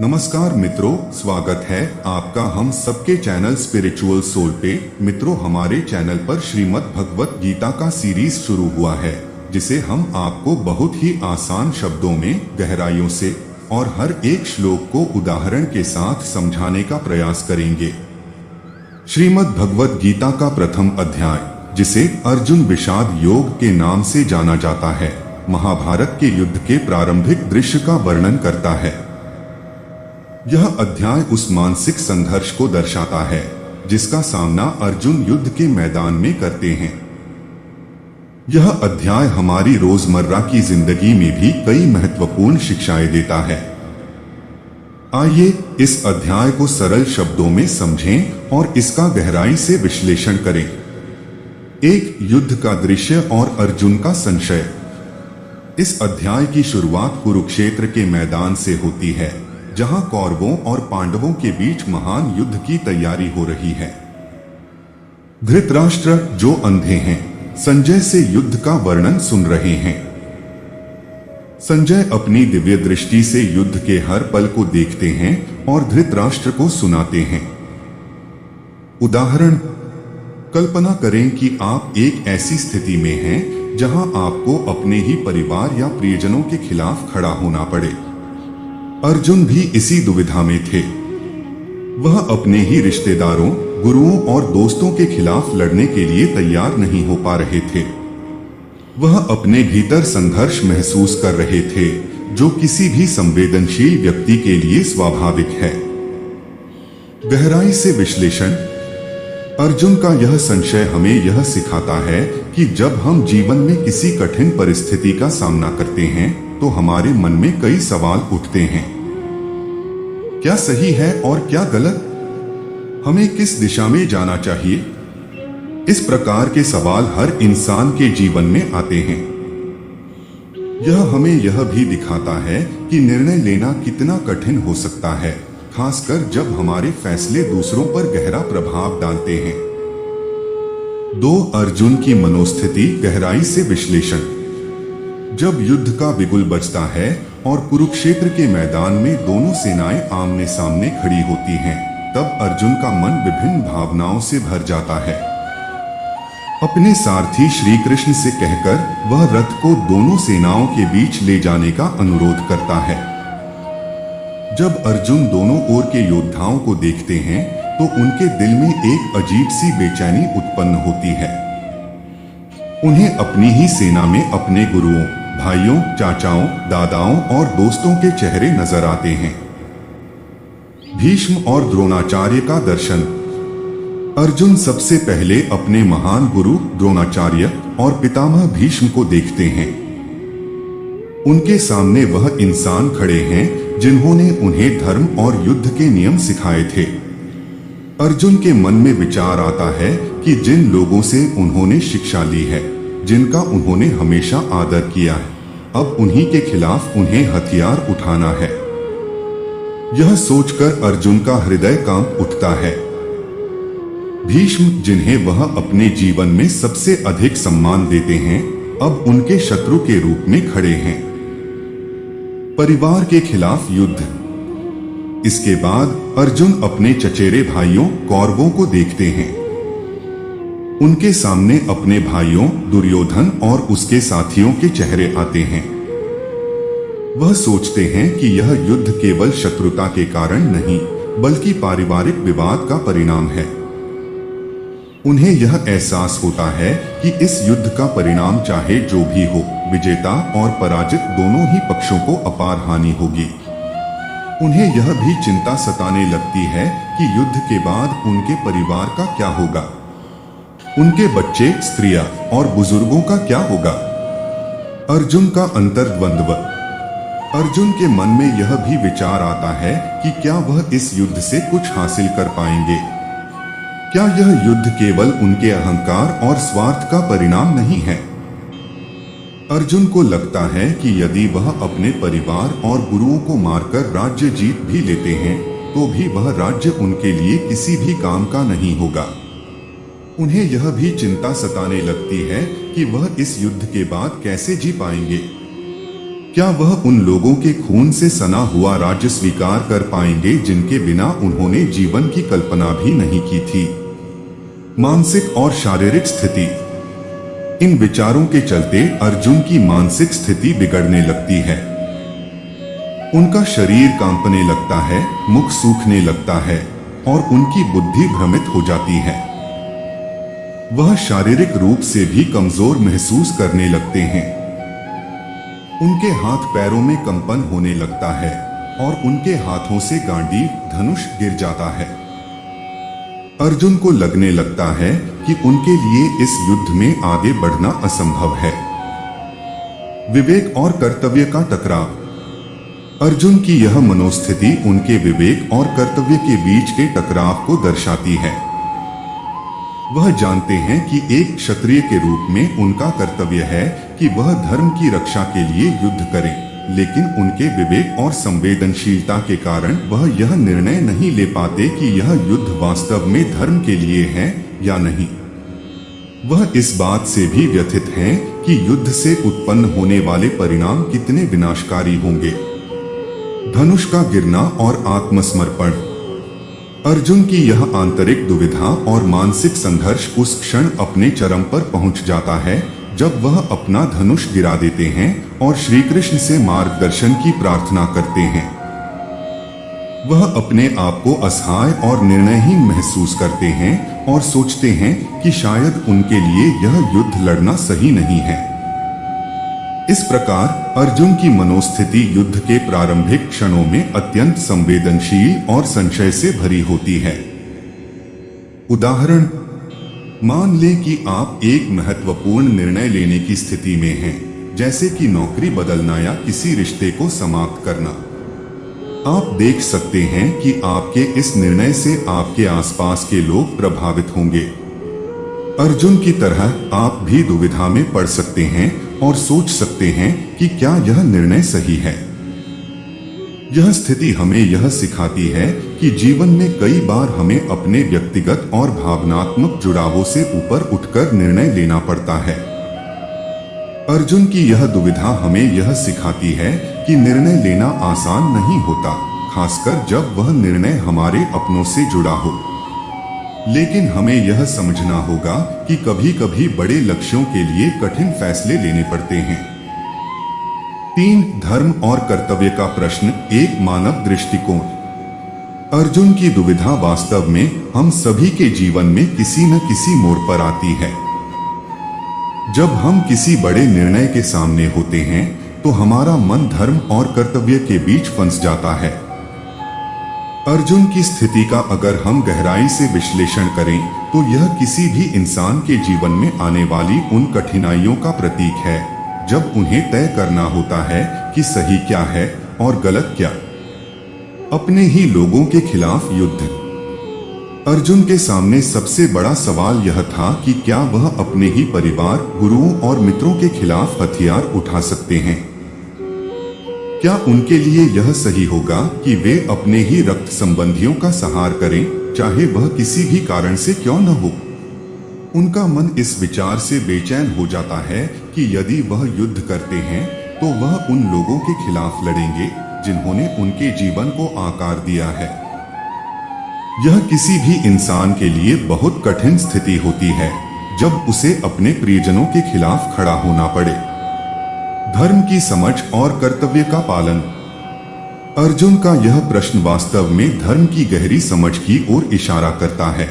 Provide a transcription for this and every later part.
नमस्कार मित्रों, स्वागत है आपका हम सबके चैनल स्पिरिचुअल सोल पे। मित्रों, हमारे चैनल पर श्रीमद् भगवत गीता का सीरीज शुरू हुआ है, जिसे हम आपको बहुत ही आसान शब्दों में गहराइयों से और हर एक श्लोक को उदाहरण के साथ समझाने का प्रयास करेंगे। श्रीमद् भगवत गीता का प्रथम अध्याय, जिसे अर्जुन विषाद योग के नाम से जाना जाता है, महाभारत के युद्ध के प्रारंभिक दृश्य का वर्णन करता है। यह अध्याय उस मानसिक संघर्ष को दर्शाता है जिसका सामना अर्जुन युद्ध के मैदान में करते हैं। यह अध्याय हमारी रोजमर्रा की जिंदगी में भी कई महत्वपूर्ण शिक्षाएं देता है। आइए इस अध्याय को सरल शब्दों में समझें और इसका गहराई से विश्लेषण करें। एक युद्ध का दृश्य और अर्जुन का संशय। इस अध्याय की शुरुआत कुरुक्षेत्र के मैदान से होती है, जहां कौरवों और पांडवों के बीच महान युद्ध की तैयारी हो रही है। धृतराष्ट्र, जो अंधे हैं, संजय से युद्ध का वर्णन सुन रहे हैं। संजय अपनी दिव्य दृष्टि से युद्ध के हर पल को देखते हैं और धृतराष्ट्र को सुनाते हैं। उदाहरण, कल्पना करें कि आप एक ऐसी स्थिति में हैं जहां आपको अपने ही परिवार या प्रियजनों के खिलाफ खड़ा होना पड़े। अर्जुन भी इसी दुविधा में थे। वह अपने ही रिश्तेदारों, गुरुओं और दोस्तों के खिलाफ लड़ने के लिए तैयार नहीं हो पा रहे थे। वह अपने भीतर संघर्ष महसूस कर रहे थे, जो किसी भी संवेदनशील व्यक्ति के लिए स्वाभाविक है। गहराई से विश्लेषण। अर्जुन का यह संशय हमें यह सिखाता है कि जब हम जीवन में किसी कठिन परिस्थिति का सामना करते हैं तो हमारे मन में कई सवाल उठते हैं। क्या सही है और क्या गलत? हमें किस दिशा में जाना चाहिए? इस प्रकार के सवाल हर इंसान के जीवन में आते हैं। यह हमें यह भी दिखाता है कि निर्णय लेना कितना कठिन हो सकता है, खासकर जब हमारे फैसले दूसरों पर गहरा प्रभाव डालते हैं। 2. अर्जुन की मनोस्थिति, गहराई से विश्लेषण। जब युद्ध का बिगुल बजता है और कुरुक्षेत्र के मैदान में दोनों सेनाएं आमने सामने खड़ी होती हैं, तब अर्जुन का मन विभिन्न भावनाओं से भर जाता है। अपने सारथी श्री कृष्ण से कहकर वह रथ को दोनों सेनाओं के बीच ले जाने का अनुरोध करता है। जब अर्जुन दोनों ओर के योद्धाओं को देखते हैं तो उनके दिल में एक अजीब सी बेचैनी उत्पन्न होती है। उन्हें अपनी ही सेना में अपने गुरुओं, भाइयों, चाचाओं, दादाओं और दोस्तों के चेहरे नजर आते हैं। भीष्म और द्रोणाचार्य का दर्शन। अर्जुन सबसे पहले अपने महान गुरु द्रोणाचार्य और पितामह भीष्म को देखते हैं। उनके सामने वह इंसान खड़े हैं जिन्होंने उन्हें धर्म और युद्ध के नियम सिखाए थे। अर्जुन के मन में विचार आता है कि जिन लोगों से उन्होंने शिक्षा ली है, जिनका उन्होंने हमेशा आदर किया है, अब उन्हीं के खिलाफ उन्हें हथियार उठाना है। यह सोचकर अर्जुन का हृदय कांप उठता है। भीष्म, जिन्हें वह अपने जीवन में सबसे अधिक सम्मान देते हैं, अब उनके शत्रु के रूप में खड़े हैं। परिवार के खिलाफ युद्ध। इसके बाद अर्जुन अपने चचेरे भाइयों कौरवों को देखते हैं। उनके सामने अपने भाइयों दुर्योधन और उसके साथियों के चेहरे आते हैं। वह सोचते हैं कि यह युद्ध केवल शत्रुता के कारण नहीं, बल्कि पारिवारिक विवाद का परिणाम है। उन्हें यह एहसास होता है कि इस युद्ध का परिणाम चाहे जो भी हो, विजेता और पराजित दोनों ही पक्षों को अपार हानि होगी। उन्हें यह भी चिंता सताने लगती है कि युद्ध के बाद उनके परिवार का क्या होगा। उनके बच्चे, स्त्रियां और बुजुर्गों का क्या होगा। अर्जुन का अंतर्द्वंद्व। अर्जुन के मन में यह भी विचार आता है कि क्या वह इस युद्ध से कुछ हासिल कर पाएंगे। क्या यह युद्ध केवल उनके अहंकार और स्वार्थ का परिणाम नहीं है? अर्जुन को लगता है कि यदि वह अपने परिवार और गुरुओं को मारकर राज्य जीत भी लेते हैं, तो भी वह राज्य उनके लिए किसी भी काम का नहीं होगा। उन्हें यह भी चिंता सताने लगती है कि वह इस युद्ध के बाद कैसे जी पाएंगे। क्या वह उन लोगों के खून से सना हुआ राज्य स्वीकार कर पाएंगे जिनके बिना उन्होंने जीवन की कल्पना भी नहीं की थी? मानसिक और शारीरिक स्थिति। इन विचारों के चलते अर्जुन की मानसिक स्थिति बिगड़ने लगती है। उनका शरीर कांपने लगता है, मुख सूखने लगता है और उनकी बुद्धि भ्रमित हो जाती है। वह शारीरिक रूप से भी कमजोर महसूस करने लगते हैं। उनके हाथ पैरों में कंपन होने लगता है और उनके हाथों से गांडीव धनुष गिर जाता है। अर्जुन को लगने लगता है कि उनके लिए इस युद्ध में आगे बढ़ना असंभव है। विवेक और कर्तव्य का टकराव। अर्जुन की यह मनोस्थिति उनके विवेक और कर्तव्य के बीच के टकराव को दर्शाती है। वह जानते हैं कि एक क्षत्रिय के रूप में उनका कर्तव्य है कि वह धर्म की रक्षा के लिए युद्ध करें, लेकिन उनके विवेक और संवेदनशीलता के कारण वह यह निर्णय नहीं ले पाते कि यह युद्ध वास्तव में धर्म के लिए है या नहीं। वह इस बात से भी व्यथित हैं कि युद्ध से उत्पन्न होने वाले परिणाम कितने विनाशकारी होंगे। धनुष का गिरना और आत्मसमर्पण। अर्जुन की यह आंतरिक दुविधा और मानसिक संघर्ष उस क्षण अपने चरम पर पहुंच जाता है जब वह अपना धनुष गिरा देते हैं और श्री कृष्ण से मार्गदर्शन की प्रार्थना करते हैं। वह अपने आप को असहाय और निर्णयहीन महसूस करते हैं और सोचते हैं कि शायद उनके लिए यह युद्ध लड़ना सही नहीं है। इस प्रकार अर्जुन की मनोस्थिति युद्ध के प्रारंभिक क्षणों में अत्यंत संवेदनशील और संशय से भरी होती है। उदाहरण, मान लें कि आप एक महत्वपूर्ण निर्णय लेने की स्थिति में हैं, जैसे कि नौकरी बदलना या किसी रिश्ते को समाप्त करना। आप देख सकते हैं कि आपके इस निर्णय से आपके आसपास के लोग प्रभावित होंगे। अर्जुन की तरह आप भी दुविधा में पड़ सकते हैं और सोच सकते हैं कि क्या यह निर्णय सही है। यह स्थिति हमें यह सिखाती है कि जीवन में कई बार हमें अपने व्यक्तिगत और भावनात्मक जुड़ावों से ऊपर उठकर निर्णय लेना पड़ता है। अर्जुन की यह दुविधा हमें यह सिखाती है कि निर्णय लेना आसान नहीं होता, खासकर जब वह निर्णय हमारे अपनों से जुड़ा हो। लेकिन हमें यह समझना होगा कि कभी कभी बड़े लक्ष्यों के लिए कठिन फैसले लेने पड़ते हैं। 3. धर्म और कर्तव्य का प्रश्न, एक मानव दृष्टिकोण। अर्जुन की दुविधा वास्तव में हम सभी के जीवन में किसी न किसी मोड़ पर आती है। जब हम किसी बड़े निर्णय के सामने होते हैं तो हमारा मन धर्म और कर्तव्य के बीच फंस जाता है। अर्जुन की स्थिति का अगर हम गहराई से विश्लेषण करें तो यह किसी भी इंसान के जीवन में आने वाली उन कठिनाइयों का प्रतीक है जब उन्हें तय करना होता है कि सही क्या है और गलत क्या। अपने ही लोगों के खिलाफ युद्ध। अर्जुन के सामने सबसे बड़ा सवाल यह था कि क्या वह अपने ही परिवार, गुरुओं और मित्रों के खिलाफ हथियार उठा सकते हैं। क्या उनके लिए यह सही होगा कि वे अपने ही रक्त संबंधियों का सहार करें, चाहे वह किसी भी कारण से क्यों न हो। उनका मन इस विचार से बेचैन हो जाता है कि यदि वह युद्ध करते हैं तो वह उन लोगों के खिलाफ लड़ेंगे जिन्होंने उनके जीवन को आकार दिया है। यह किसी भी इंसान के लिए बहुत कठिन स्थिति होती है जब उसे अपने प्रियजनों के खिलाफ खड़ा होना पड़े। धर्म की समझ और कर्तव्य का पालन। अर्जुन का यह प्रश्न वास्तव में धर्म की गहरी समझ की ओर इशारा करता है।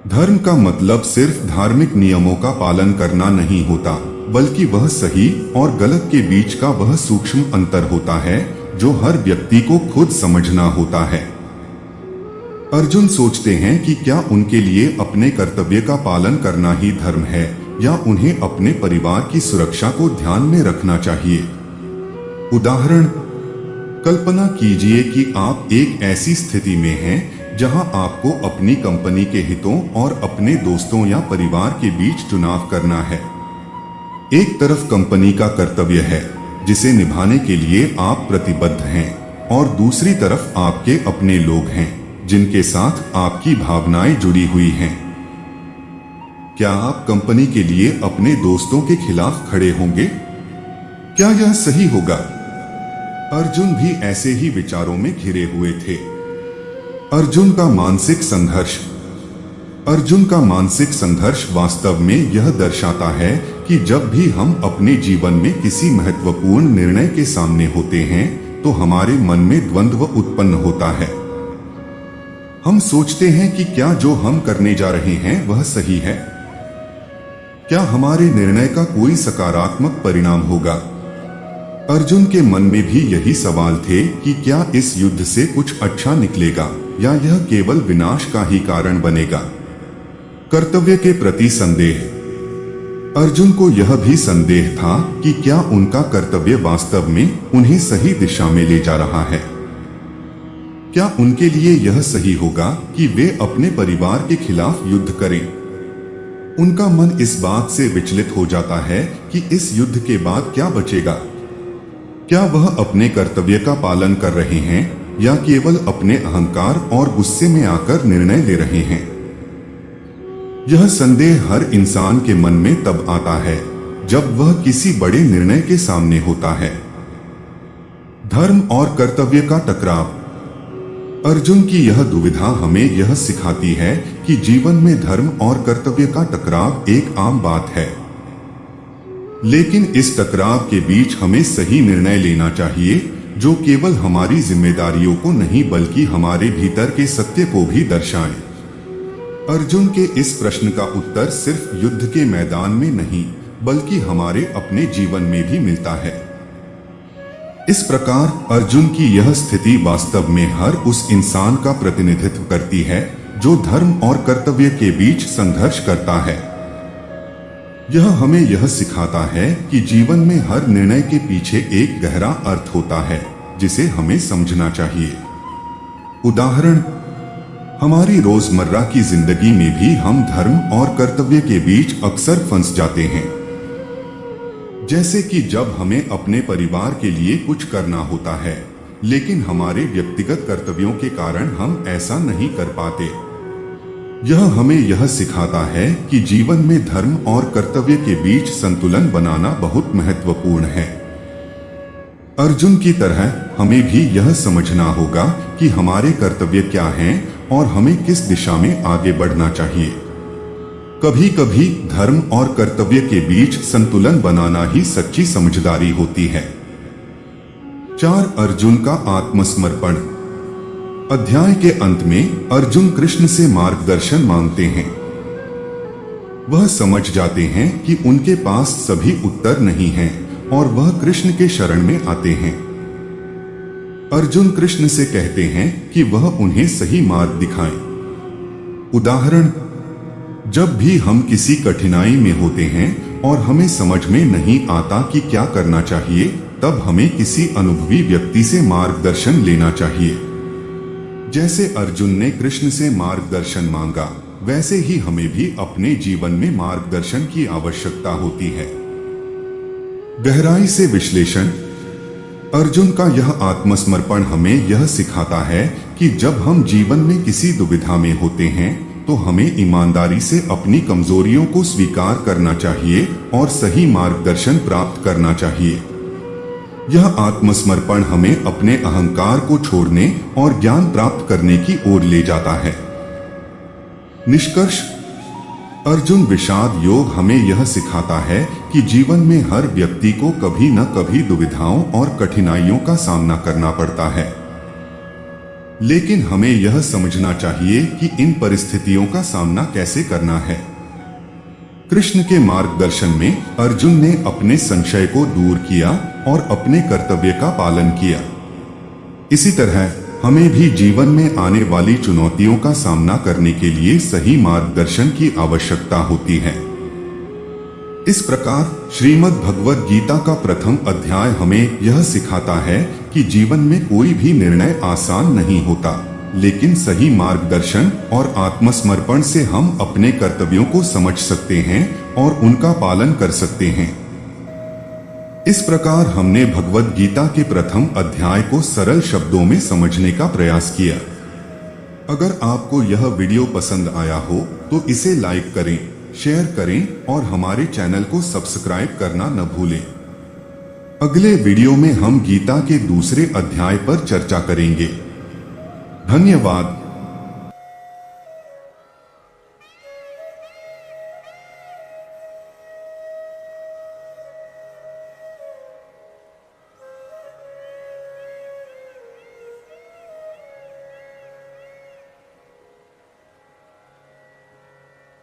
धर्म का मतलब सिर्फ धार्मिक नियमों का पालन करना नहीं होता, बल्कि वह सही और गलत के बीच का वह सूक्ष्म अंतर होता है जो हर व्यक्ति को खुद समझना होता है। अर्जुन सोचते हैं कि क्या उनके लिए अपने कर्तव्य का पालन करना ही धर्म है या उन्हें अपने परिवार की सुरक्षा को ध्यान में रखना चाहिए। उदाहरण, कल्पना कीजिए कि आप एक ऐसी स्थिति में हैं जहां आपको अपनी कंपनी के हितों और अपने दोस्तों या परिवार के बीच चुनाव करना है। एक तरफ कंपनी का कर्तव्य है जिसे निभाने के लिए आप प्रतिबद्ध हैं, और दूसरी तरफ आपके अपने लोग हैं जिनके साथ आपकी भावनाएं जुड़ी हुई हैं। क्या आप कंपनी के लिए अपने दोस्तों के खिलाफ खड़े होंगे? क्या यह सही होगा? अर्जुन भी ऐसे ही विचारों में घिरे हुए थे। अर्जुन का मानसिक संघर्ष वास्तव में यह दर्शाता है कि जब भी हम अपने जीवन में किसी महत्वपूर्ण निर्णय के सामने होते हैं तो हमारे मन में द्वंद्व उत्पन्न होता है। हम सोचते हैं कि क्या जो हम करने जा रहे हैं वह सही है? क्या हमारे निर्णय का कोई सकारात्मक परिणाम होगा? अर्जुन के मन में भी यही सवाल थे कि क्या इस युद्ध से कुछ अच्छा निकलेगा या यह केवल विनाश का ही कारण बनेगा। कर्तव्य के प्रति संदेह। अर्जुन को यह भी संदेह था कि क्या उनका कर्तव्य वास्तव में उन्हें सही दिशा में ले जा रहा है। क्या उनके लिए यह सही होगा कि वे अपने परिवार के खिलाफ युद्ध करें? उनका मन इस बात से विचलित हो जाता है कि इस युद्ध के बाद क्या बचेगा। क्या वह अपने कर्तव्य का पालन कर रहे हैं या केवल अपने अहंकार और गुस्से में आकर निर्णय ले रहे हैं? यह संदेह हर इंसान के मन में तब आता है जब वह किसी बड़े निर्णय के सामने होता है। धर्म और कर्तव्य का टकराव। अर्जुन की यह दुविधा हमें यह सिखाती है कि जीवन में धर्म और कर्तव्य का टकराव एक आम बात है, लेकिन इस टकराव के बीच हमें सही निर्णय लेना चाहिए जो केवल हमारी जिम्मेदारियों को नहीं बल्कि हमारे भीतर के सत्य को भी दर्शाए। अर्जुन के इस प्रश्न का उत्तर सिर्फ युद्ध के मैदान में नहीं बल्कि हमारे अपने जीवन में भी मिलता है। इस प्रकार अर्जुन की यह स्थिति वास्तव में हर उस इंसान का प्रतिनिधित्व करती है जो धर्म और कर्तव्य के बीच संघर्ष करता है। यह हमें यह सिखाता है कि जीवन में हर निर्णय के पीछे एक गहरा अर्थ होता है जिसे हमें समझना चाहिए। उदाहरण, हमारी रोजमर्रा की जिंदगी में भी हम धर्म और कर्तव्य के बीच अक्सर फंस जाते हैं। जैसे कि जब हमें अपने परिवार के लिए कुछ करना होता है लेकिन हमारे व्यक्तिगत कर्तव्यों के कारण हम ऐसा नहीं कर पाते। यह हमें यह सिखाता है कि जीवन में धर्म और कर्तव्य के बीच संतुलन बनाना बहुत महत्वपूर्ण है। अर्जुन की तरह हमें भी यह समझना होगा कि हमारे कर्तव्य क्या हैं और हमें किस दिशा में आगे बढ़ना चाहिए। कभी कभी धर्म और कर्तव्य के बीच संतुलन बनाना ही सच्ची समझदारी होती है। 4. अर्जुन का आत्मसमर्पण। अध्याय के अंत में अर्जुन कृष्ण से मार्गदर्शन मांगते हैं। वह समझ जाते हैं कि उनके पास सभी उत्तर नहीं हैं और वह कृष्ण के शरण में आते हैं। अर्जुन कृष्ण से कहते हैं कि वह उन्हें सही मार्ग दिखाएं। उदाहरण, जब भी हम किसी कठिनाई में होते हैं और हमें समझ में नहीं आता कि क्या करना चाहिए, तब हमें किसी अनुभवी व्यक्ति से मार्गदर्शन लेना चाहिए। जैसे अर्जुन ने कृष्ण से मार्गदर्शन मांगा, वैसे ही हमें भी अपने जीवन में मार्गदर्शन की आवश्यकता होती है। गहराई से विश्लेषण। अर्जुन का यह आत्मसमर्पण हमें यह सिखाता है कि जब हम जीवन में किसी दुविधा में होते हैं तो हमें ईमानदारी से अपनी कमजोरियों को स्वीकार करना चाहिए और सही मार्गदर्शन प्राप्त करना चाहिए। यह आत्मसमर्पण हमें अपने अहंकार को छोड़ने और ज्ञान प्राप्त करने की ओर ले जाता है। निष्कर्ष, अर्जुन विषाद योग हमें यह सिखाता है कि जीवन में हर व्यक्ति को कभी न कभी दुविधाओं और कठिनाइयों का सामना करना पड़ता है, लेकिन हमें यह समझना चाहिए कि इन परिस्थितियों का सामना कैसे करना है। कृष्ण के मार्गदर्शन में अर्जुन ने अपने संशय को दूर किया और अपने कर्तव्य का पालन किया। इसी तरह हमें भी जीवन में आने वाली चुनौतियों का सामना करने के लिए सही मार्गदर्शन की आवश्यकता होती है। इस प्रकार श्रीमद् भगवद गीता का प्रथम अध्याय हमें यह सिखाता है कि जीवन में कोई भी निर्णय आसान नहीं होता, लेकिन सही मार्गदर्शन और आत्मसमर्पण से हम अपने कर्तव्यों को समझ सकते हैं और उनका पालन कर सकते हैं। इस प्रकार हमने भगवद गीता के प्रथम अध्याय को सरल शब्दों में समझने का प्रयास किया। अगर आपको यह वीडियो पसंद आया हो तो इसे लाइक करें, शेयर करें और हमारे चैनल को सब्सक्राइब करना न भूलें। अगले वीडियो में हम गीता के दूसरे अध्याय पर चर्चा करेंगे। धन्यवाद।